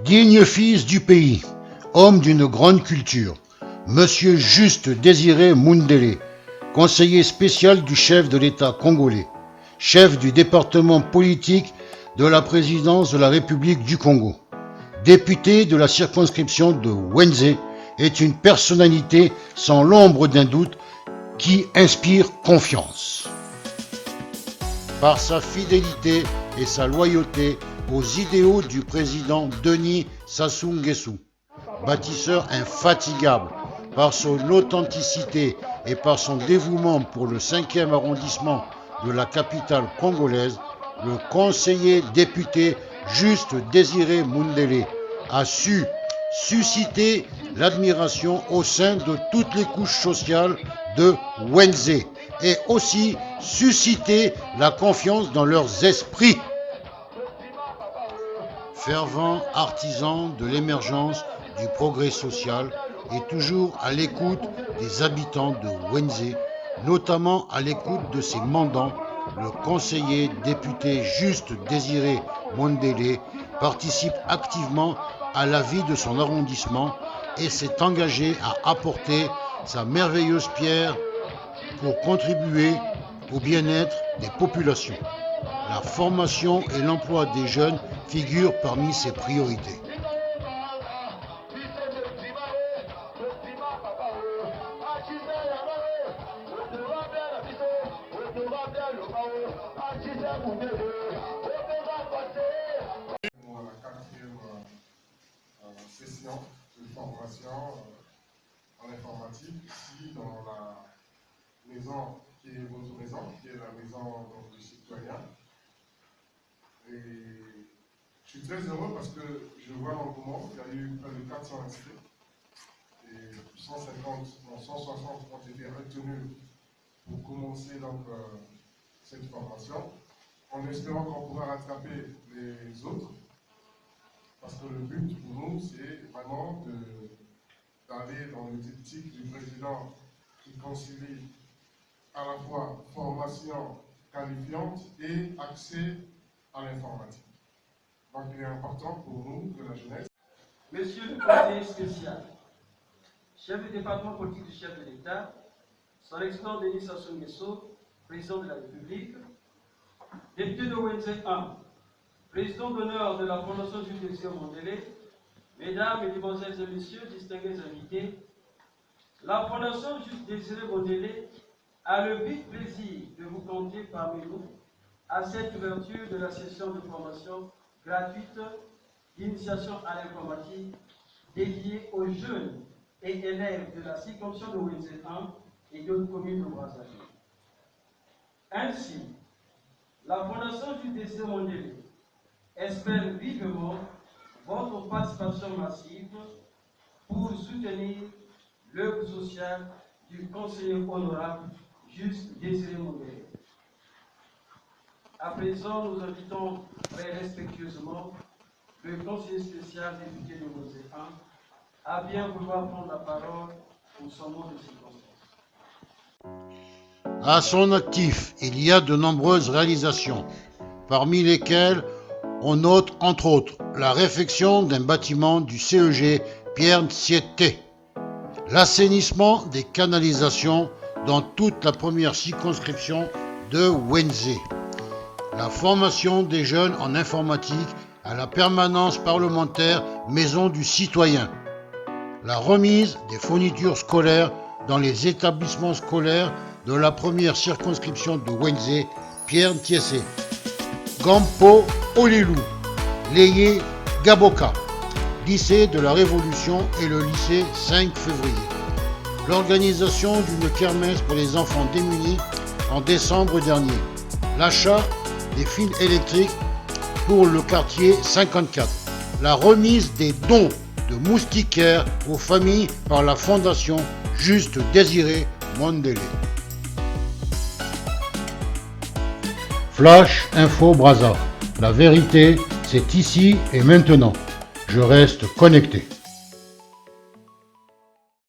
Digne fils du pays, homme d'une grande culture, Monsieur Juste Désiré Mundélé, conseiller spécial du chef de l'État congolais, chef du département politique de la présidence de la République du Congo, député de la circonscription de Wenze, est une personnalité sans l'ombre d'un doute qui inspire confiance. Par sa fidélité et sa loyauté aux idéaux du président Denis Sassou Nguesso, bâtisseur infatigable par son authenticité et par son dévouement pour le 5e arrondissement de la capitale congolaise, le conseiller député Juste Désiré Mundélé a su susciter l'admiration au sein de toutes les couches sociales de Wenze et aussi susciter la confiance dans leurs esprits. Fervent artisan de l'émergence du progrès social et toujours à l'écoute des habitants de Wenze, notamment à l'écoute de ses mandants, le conseiller député Juste Désiré Mundélé participe activement à la vie de son arrondissement et s'est engagé à apporter sa merveilleuse pierre pour contribuer au bien-être des populations. La formation et l'emploi des jeunes figurent parmi ses priorités. La quatrième session de formation en informatique ici dans la maison qui est votre maison, qui est la maison donc, du citoyen. Et je suis très heureux parce que je vois l'engouement, il y a eu près de 400 inscrits et 160 ont été retenus pour commencer donc, cette formation, en espérant qu'on pourra rattraper les autres. Parce que le but pour nous, c'est vraiment d'aller dans le triptyque du président qui concilie à la fois formation qualifiante et accès à l'informatique. Donc il est important pour nous que la jeunesse... Monsieur le conseiller spécial, chef du département politique du chef de l'État, son excellence Denis Sassou Nguesso, président de la République, député de Wenze 1, président d'honneur de la Fondation Juste Désiré Mundélé, mesdames, mesdemoiselles et messieurs, distingués invités, la Fondation Juste Désiré Mundélé a le vif plaisir de vous compter parmi nous à cette ouverture de la session de formation gratuite d'initiation à l'informatique dédiée aux jeunes et élèves de la circonscription de Wenze 1 et d'autres communes de Brazzaville. Ainsi, la Fondation Juste Désiré Mundélé espère vivement votre participation massive pour soutenir l'œuvre sociale du conseiller honorable Juste Désiré Mundélé. À présent, nous invitons très respectueusement le conseiller spécial député de Wenze 1 à bien vouloir prendre la parole pour son nom de circonstance. À son actif, il y a de nombreuses réalisations, parmi lesquelles on note entre autres la réfection d'un bâtiment du CEG Pierre Ntsiete, l'assainissement des canalisations dans toute la première circonscription de Wenze, la formation des jeunes en informatique à la permanence parlementaire Maison du Citoyen, la remise des fournitures scolaires dans les établissements scolaires de la première circonscription de Wenze, Pierre Ntsiete, Gampo Olilou, Leye Gaboka, lycée de la Révolution et le lycée 5 février. L'organisation d'une kermesse pour les enfants démunis en décembre dernier. L'achat des fils électriques pour le quartier 54. La remise des dons de moustiquaires aux familles par la Fondation Juste Désiré Mundélé. Flash Info Brazza. La vérité, c'est ici et maintenant. Je reste connecté.